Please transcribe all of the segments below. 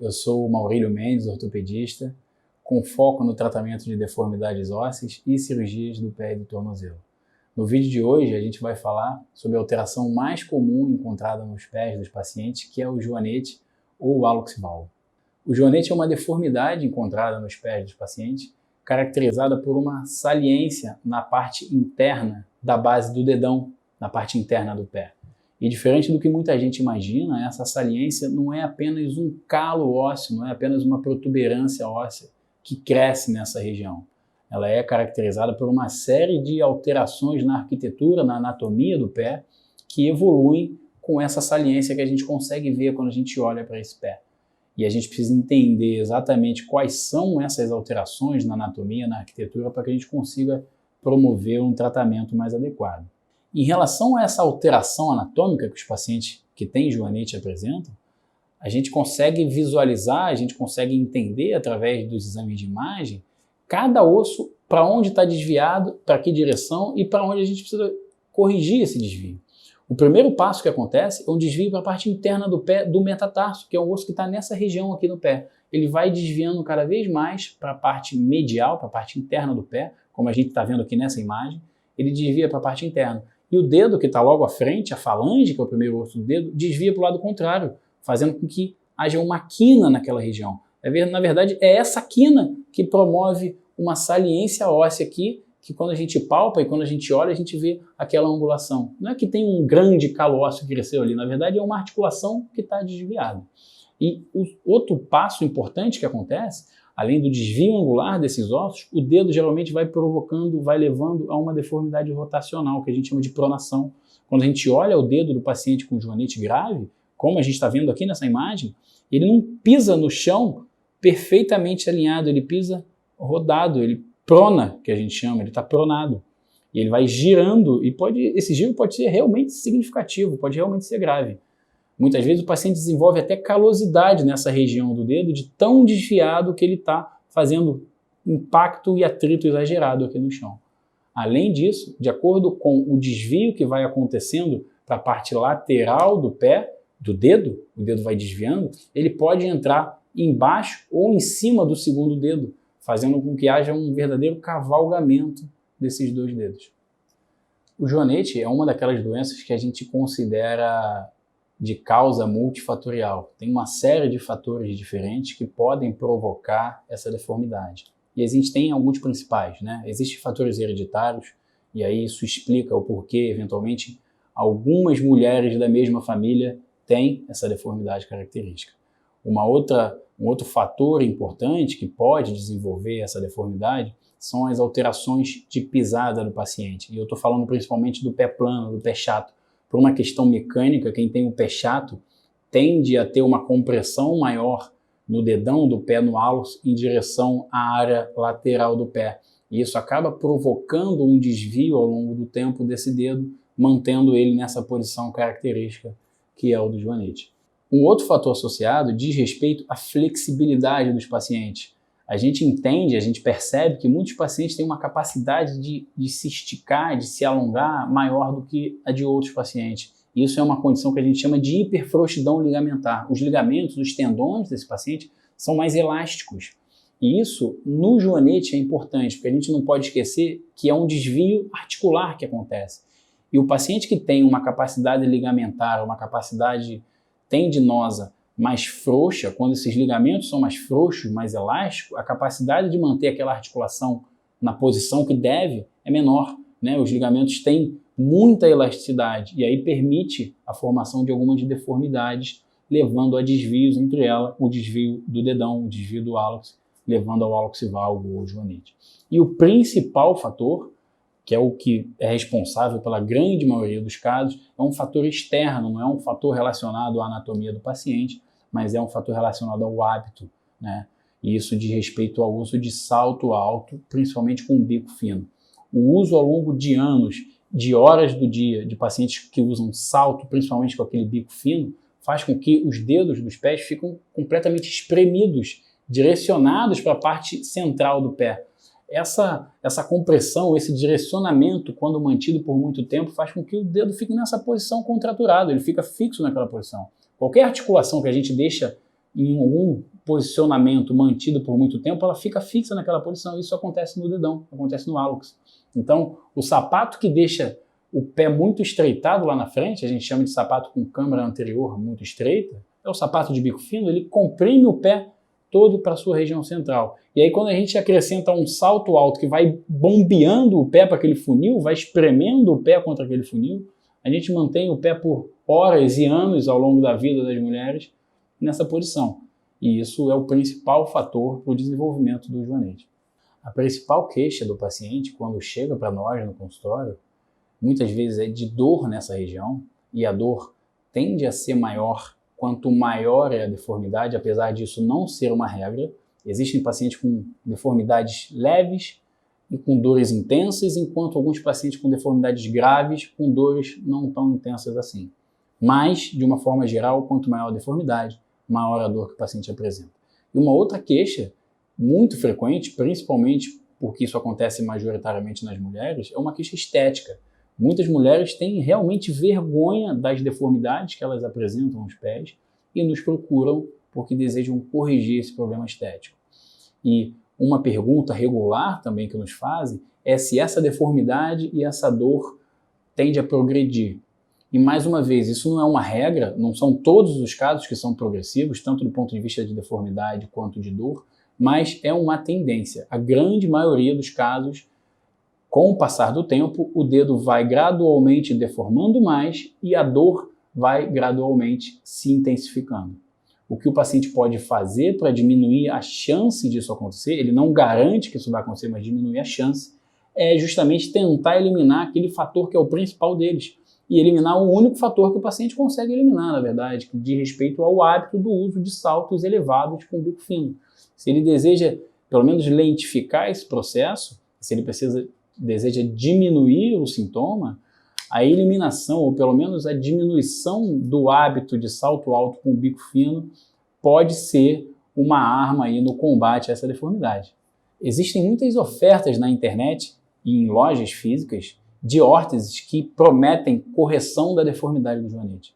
eu sou o Maurílio Mendes, ortopedista, com foco no tratamento de deformidades ósseas e cirurgias do pé e do tornozelo. No vídeo de hoje a gente vai falar sobre a alteração mais comum encontrada nos pés dos pacientes, que é o joanete ou o hallux valgus. O joanete é uma deformidade encontrada nos pés dos pacientes, caracterizada por uma saliência na parte interna da base do dedão, na parte interna do pé. E diferente do que muita gente imagina, essa saliência não é apenas um calo ósseo, não é apenas uma protuberância óssea que cresce nessa região. Ela é caracterizada por uma série de alterações na arquitetura, na anatomia do pé, que evoluem com essa saliência que a gente consegue ver quando a gente olha para esse pé. E a gente precisa entender exatamente quais são essas alterações na anatomia, na arquitetura, para que a gente consiga promover um tratamento mais adequado. Em relação a essa alteração anatômica que os pacientes que têm joanete apresentam, a gente consegue visualizar, a gente consegue entender através dos exames de imagem cada osso para onde está desviado, para que direção e para onde a gente precisa corrigir esse desvio. O primeiro passo que acontece é um desvio para a parte interna do pé do metatarso, que é um osso que está nessa região aqui no pé. Ele vai desviando cada vez mais para a parte medial, para a parte interna do pé, como a gente está vendo aqui nessa imagem, ele desvia para a parte interna. E o dedo que está logo à frente, a falange, que é o primeiro osso do dedo, desvia para o lado contrário, fazendo com que haja uma quina naquela região. Na verdade, é essa quina que promove uma saliência óssea aqui, que quando a gente palpa e quando a gente olha, a gente vê aquela angulação. Não é que tem um grande calo ósseo que cresceu ali, na verdade é uma articulação que está desviada. E o outro passo importante que acontece, além do desvio angular desses ossos, o dedo geralmente vai provocando, vai levando a uma deformidade rotacional, que a gente chama de pronação. Quando a gente olha o dedo do paciente com joanete grave, como a gente está vendo aqui nessa imagem, ele não pisa no chão perfeitamente alinhado, ele pisa rodado, ele prona, que a gente chama, ele está pronado. E ele vai girando, e esse giro pode ser realmente significativo, pode realmente ser grave. Muitas vezes o paciente desenvolve até calosidade nessa região do dedo, de tão desviado que ele está fazendo impacto e atrito exagerado aqui no chão. Além disso, de acordo com o desvio que vai acontecendo para a parte lateral do pé, do dedo, o dedo vai desviando, ele pode entrar embaixo ou em cima do segundo dedo, fazendo com que haja um verdadeiro cavalgamento desses dois dedos. O joanete é uma daquelas doenças que a gente considera de causa multifatorial. Tem uma série de fatores diferentes que podem provocar essa deformidade. E existem alguns principais, né? Existem fatores hereditários, e aí isso explica o porquê, eventualmente, algumas mulheres da mesma família têm essa deformidade característica. Um outro fator importante que pode desenvolver essa deformidade são as alterações de pisada do paciente. E eu estou falando principalmente do pé plano, do pé chato. Por uma questão mecânica, quem tem o pé chato tende a ter uma compressão maior no dedão do pé, no hallux, em direção à área lateral do pé. E isso acaba provocando um desvio ao longo do tempo desse dedo, mantendo ele nessa posição característica que é o do joanete. Um outro fator associado diz respeito à flexibilidade dos pacientes. A gente entende, a gente percebe que muitos pacientes têm uma capacidade de se esticar, de se alongar maior do que a de outros pacientes. Isso é uma condição que a gente chama de hiperfrouxidão ligamentar. Os ligamentos, os tendões desse paciente são mais elásticos. E isso, no joanete, é importante, porque a gente não pode esquecer que é um desvio articular que acontece. E o paciente que tem uma capacidade ligamentar, uma capacidade tendinosa mais frouxa, quando esses ligamentos são mais frouxos, mais elásticos, a capacidade de manter aquela articulação na posição que deve é menor, né? Os ligamentos têm muita elasticidade e aí permite a formação de algumas deformidades, levando a desvios, entre elas o desvio do dedão, o desvio do hallux, levando ao hallux valgus ou joanete. E o principal fator, que é o que é responsável pela grande maioria dos casos, é um fator externo, não é um fator relacionado à anatomia do paciente, mas é um fator relacionado ao hábito, né? E isso diz respeito ao uso de salto alto, principalmente com bico fino. O uso ao longo de anos, de horas do dia, de pacientes que usam salto, principalmente com aquele bico fino, faz com que os dedos dos pés ficam completamente espremidos, direcionados para a parte central do pé. Essa compressão, esse direcionamento, quando mantido por muito tempo, faz com que o dedo fique nessa posição contraturado, ele fica fixo naquela posição. Qualquer articulação que a gente deixa em algum posicionamento mantido por muito tempo, ela fica fixa naquela posição. Isso acontece no dedão, acontece no hálux. Então, o sapato que deixa o pé muito estreitado lá na frente, a gente chama de sapato com câmara anterior muito estreita, é o sapato de bico fino, ele comprime o pé todo para a sua região central. E aí quando a gente acrescenta um salto alto que vai bombeando o pé para aquele funil, vai espremendo o pé contra aquele funil, a gente mantém o pé por horas e anos ao longo da vida das mulheres nessa posição. E isso é o principal fator para o desenvolvimento do joanete. A principal queixa do paciente, quando chega para nós no consultório, muitas vezes é de dor nessa região, e a dor tende a ser maior quanto maior é a deformidade, apesar disso não ser uma regra. Existem pacientes com deformidades leves e com dores intensas, enquanto alguns pacientes com deformidades graves com dores não tão intensas assim. Mas, de uma forma geral, quanto maior a deformidade, maior a dor que o paciente apresenta. E uma outra queixa muito frequente, principalmente porque isso acontece majoritariamente nas mulheres, é uma queixa estética. Muitas mulheres têm realmente vergonha das deformidades que elas apresentam aos pés e nos procuram porque desejam corrigir esse problema estético. E uma pergunta regular também que nos fazem é se essa deformidade e essa dor tende a progredir. E mais uma vez, isso não é uma regra, não são todos os casos que são progressivos, tanto do ponto de vista de deformidade quanto de dor, mas é uma tendência. A grande maioria dos casos, com o passar do tempo, o dedo vai gradualmente deformando mais e a dor vai gradualmente se intensificando. O que o paciente pode fazer para diminuir a chance disso acontecer, ele não garante que isso vai acontecer, mas diminuir a chance, é justamente tentar eliminar aquele fator que é o principal deles. E eliminar o único fator que o paciente consegue eliminar, na verdade, que diz respeito ao hábito do uso de saltos elevados com bico fino. Se ele deseja, pelo menos, lentificar esse processo, se ele deseja diminuir o sintoma, a eliminação, ou pelo menos a diminuição do hábito de salto alto com bico fino pode ser uma arma aí no combate a essa deformidade. Existem muitas ofertas na internet e em lojas físicas de órteses que prometem correção da deformidade do joanete.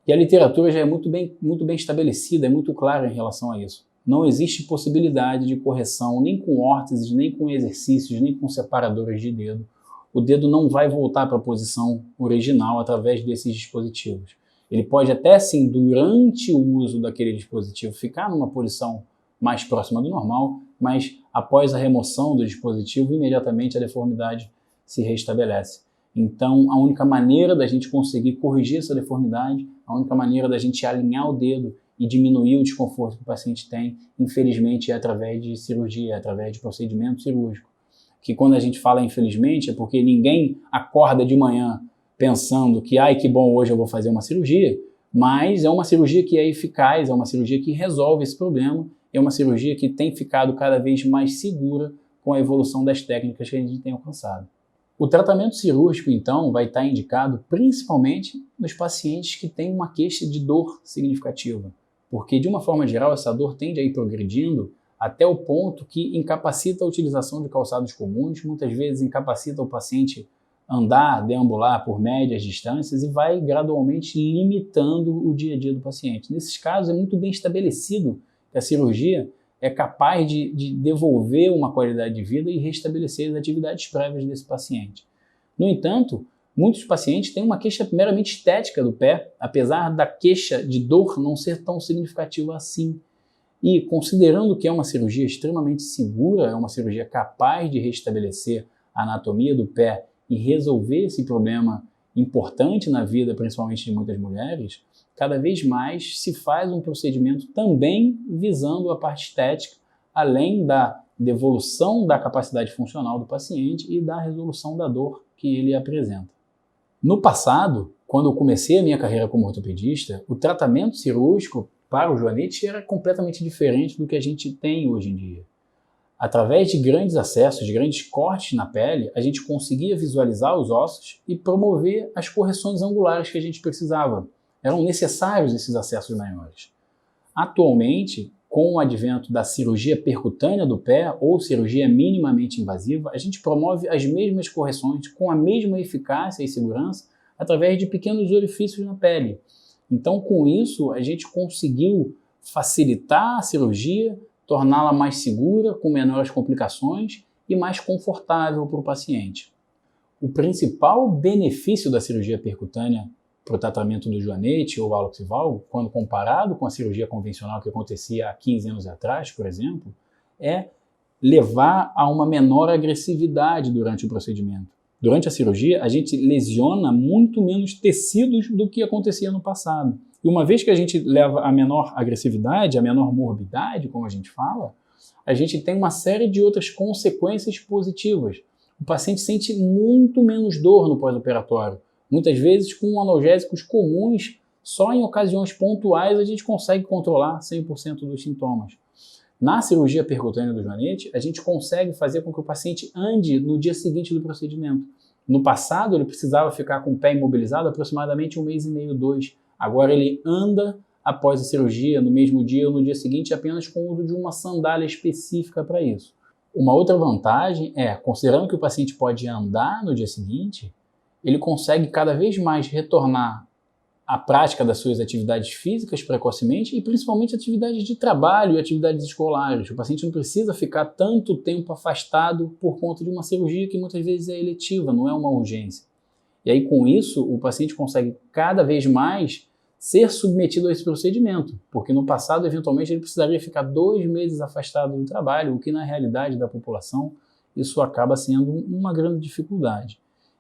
E a literatura já é muito bem estabelecida, é muito clara em relação a isso. Não existe possibilidade de correção nem com órteses, nem com exercícios, nem com separadores de dedo. O dedo não vai voltar para a posição original através desses dispositivos. Ele pode até sim, durante o uso daquele dispositivo, ficar numa posição mais próxima do normal, mas após a remoção do dispositivo, imediatamente a deformidade se restabelece. Então, a única maneira da gente conseguir corrigir essa deformidade, a única maneira da gente alinhar o dedo e diminuir o desconforto que o paciente tem, infelizmente, é através de cirurgia, é através de procedimento cirúrgico. Que quando a gente fala infelizmente é porque ninguém acorda de manhã pensando que, ai, que bom, hoje eu vou fazer uma cirurgia, mas é uma cirurgia que é eficaz, é uma cirurgia que resolve esse problema, é uma cirurgia que tem ficado cada vez mais segura com a evolução das técnicas que a gente tem alcançado. O tratamento cirúrgico, então, vai estar indicado principalmente nos pacientes que têm uma queixa de dor significativa, porque, de uma forma geral, essa dor tende a ir progredindo até o ponto que incapacita a utilização de calçados comuns, muitas vezes incapacita o paciente andar, deambular por médias distâncias e vai gradualmente limitando o dia a dia do paciente. Nesses casos, é muito bem estabelecido que a cirurgia é capaz de devolver uma qualidade de vida e restabelecer as atividades prévias desse paciente. No entanto, muitos pacientes têm uma queixa meramente estética do pé, apesar da queixa de dor não ser tão significativa assim. E considerando que é uma cirurgia extremamente segura, é uma cirurgia capaz de restabelecer a anatomia do pé e resolver esse problema importante na vida, principalmente de muitas mulheres, cada vez mais se faz um procedimento também visando a parte estética, além da devolução da capacidade funcional do paciente e da resolução da dor que ele apresenta. No passado, quando eu comecei a minha carreira como ortopedista, o tratamento cirúrgico para o joanete era completamente diferente do que a gente tem hoje em dia. Através de grandes acessos, de grandes cortes na pele, a gente conseguia visualizar os ossos e promover as correções angulares que a gente precisava. Eram necessários esses acessos maiores. Atualmente, com o advento da cirurgia percutânea do pé ou cirurgia minimamente invasiva, a gente promove as mesmas correções com a mesma eficácia e segurança através de pequenos orifícios na pele. Então, com isso, a gente conseguiu facilitar a cirurgia, torná-la mais segura, com menores complicações e mais confortável para o paciente. O principal benefício da cirurgia percutânea para o tratamento do joanete ou hálux valgus, quando comparado com a cirurgia convencional que acontecia há 15 anos atrás, por exemplo, é levar a uma menor agressividade durante o procedimento. Durante a cirurgia, a gente lesiona muito menos tecidos do que acontecia no passado. E uma vez que a gente leva a menor agressividade, a menor morbidade, como a gente fala, a gente tem uma série de outras consequências positivas. O paciente sente muito menos dor no pós-operatório. Muitas vezes, com analgésicos comuns, só em ocasiões pontuais a gente consegue controlar 100% dos sintomas. Na cirurgia percutânea do joanete, a gente consegue fazer com que o paciente ande no dia seguinte do procedimento. No passado, ele precisava ficar com o pé imobilizado aproximadamente 1 mês e meio, 2. Agora ele anda após a cirurgia, no mesmo dia ou no dia seguinte, apenas com o uso de uma sandália específica para isso. Uma outra vantagem é, considerando que o paciente pode andar no dia seguinte, ele consegue cada vez mais retornar à prática das suas atividades físicas precocemente e principalmente atividades de trabalho e atividades escolares. O paciente não precisa ficar tanto tempo afastado por conta de uma cirurgia que muitas vezes é eletiva, não é uma urgência. E aí com isso o paciente consegue cada vez mais ser submetido a esse procedimento, porque no passado eventualmente ele precisaria ficar 2 meses afastado do trabalho, o que na realidade da população isso acaba sendo uma grande dificuldade.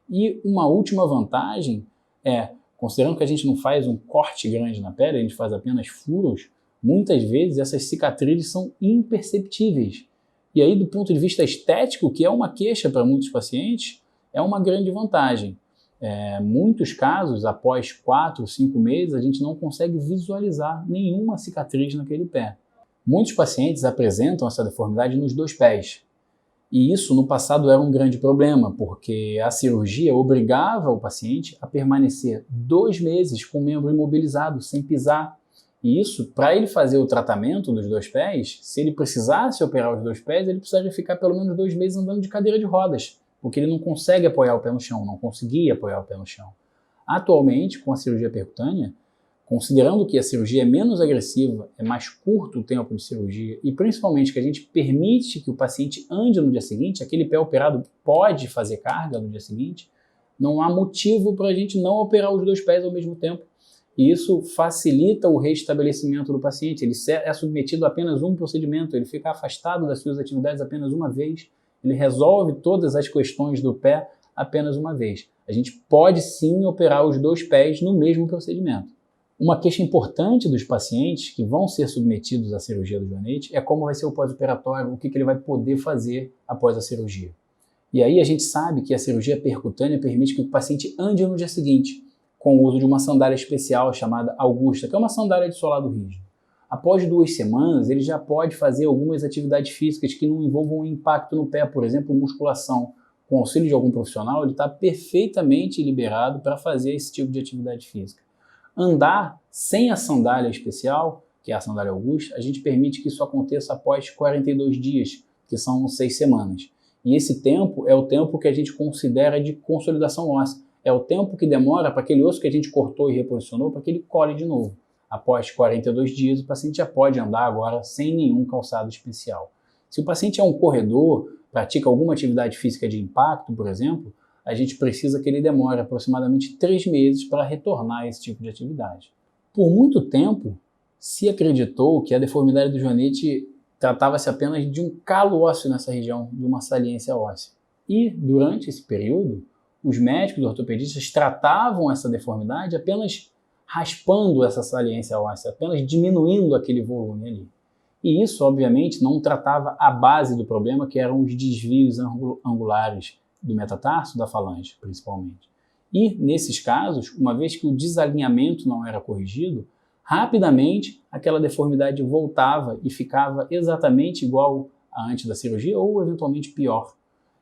E uma última vantagem é, considerando que a gente não faz um corte grande na pele, a gente faz apenas furos, muitas vezes essas cicatrizes são imperceptíveis. E aí, do ponto de vista estético, que é uma queixa para muitos pacientes, é uma grande vantagem. Muitos casos, após 4, 5 meses, a gente não consegue visualizar nenhuma cicatriz naquele pé. Muitos pacientes apresentam essa deformidade nos 2 pés. E isso no passado era um grande problema, porque a cirurgia obrigava o paciente a permanecer 2 meses com o membro imobilizado, sem pisar. E isso, para ele fazer o tratamento dos 2 pés, se ele precisasse operar os 2 pés, ele precisaria ficar pelo menos 2 meses andando de cadeira de rodas, porque ele não consegue apoiar o pé no chão, não conseguia apoiar o pé no chão. Atualmente, com a cirurgia percutânea, considerando que a cirurgia é menos agressiva, é mais curto o tempo de cirurgia e principalmente que a gente permite que o paciente ande no dia seguinte, aquele pé operado pode fazer carga no dia seguinte, não há motivo para a gente não operar os 2 pés ao mesmo tempo. E isso facilita o restabelecimento do paciente. Ele é submetido a apenas um procedimento, ele fica afastado das suas atividades apenas uma vez, ele resolve todas as questões do pé apenas uma vez. A gente pode sim operar os 2 pés no mesmo procedimento. Uma queixa importante dos pacientes que vão ser submetidos à cirurgia do joanete é como vai ser o pós-operatório, o que ele vai poder fazer após a cirurgia. E aí a gente sabe que a cirurgia percutânea permite que o paciente ande no dia seguinte, com o uso de uma sandália especial chamada Augusta, que é uma sandália de solado rígido. Após 2 semanas, ele já pode fazer algumas atividades físicas que não envolvam um impacto no pé, por exemplo, musculação. Com o auxílio de algum profissional, ele está perfeitamente liberado para fazer esse tipo de atividade física. Andar sem a sandália especial, que é a sandália Augusta, a gente permite que isso aconteça após 42 dias, que são 6 semanas. E esse tempo é o tempo que a gente considera de consolidação óssea. É o tempo que demora para aquele osso que a gente cortou e reposicionou, para que ele cole de novo. Após 42 dias, o paciente já pode andar agora sem nenhum calçado especial. Se o paciente é um corredor, pratica alguma atividade física de impacto, por exemplo, a gente precisa que ele demore aproximadamente 3 meses para retornar a esse tipo de atividade. Por muito tempo, se acreditou que a deformidade do joanete tratava-se apenas de um calo ósseo nessa região, de uma saliência óssea. E, durante esse período, os médicos ortopedistas tratavam essa deformidade apenas raspando essa saliência óssea, apenas diminuindo aquele volume ali. E isso, obviamente, não tratava a base do problema, que eram os desvios angulares do metatarso, da falange, principalmente. E, nesses casos, uma vez que o desalinhamento não era corrigido, rapidamente aquela deformidade voltava e ficava exatamente igual a antes da cirurgia ou, eventualmente, pior.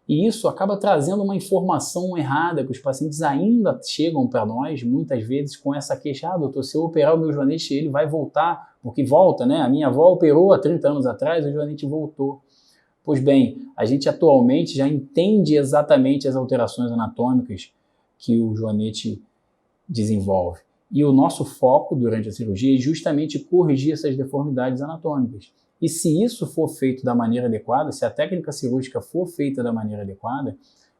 E isso acaba trazendo uma informação errada, que os pacientes ainda chegam para nós, muitas vezes, com essa queixa: doutor, se eu operar o meu joanete, ele vai voltar, porque volta, né? A minha avó operou há 30 anos atrás, o joanete voltou. Pois bem, a gente atualmente já entende exatamente as alterações anatômicas que o joanete desenvolve. E o nosso foco durante a cirurgia é justamente corrigir essas deformidades anatômicas. E se isso for feito da maneira adequada, se a técnica cirúrgica for feita da maneira adequada,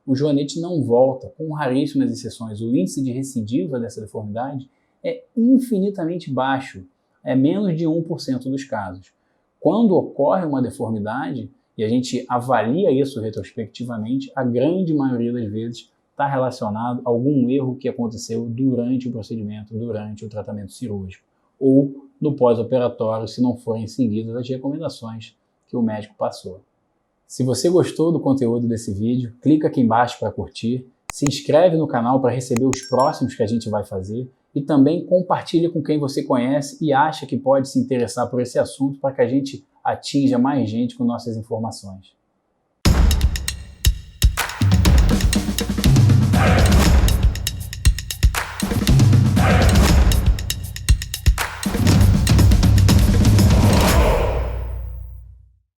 o joanete não volta, com raríssimas exceções. O índice de recidiva dessa deformidade é infinitamente baixo, é menos de 1% dos casos. Quando ocorre uma deformidade, e a gente avalia isso retrospectivamente, a grande maioria das vezes está relacionado a algum erro que aconteceu durante o procedimento, durante o tratamento cirúrgico, ou no pós-operatório, se não forem seguidas as recomendações que o médico passou. Se você gostou do conteúdo desse vídeo, clica aqui embaixo para curtir, se inscreve no canal para receber os próximos que a gente vai fazer e também compartilha com quem você conhece e acha que pode se interessar por esse assunto para que a gente atinja mais gente com nossas informações.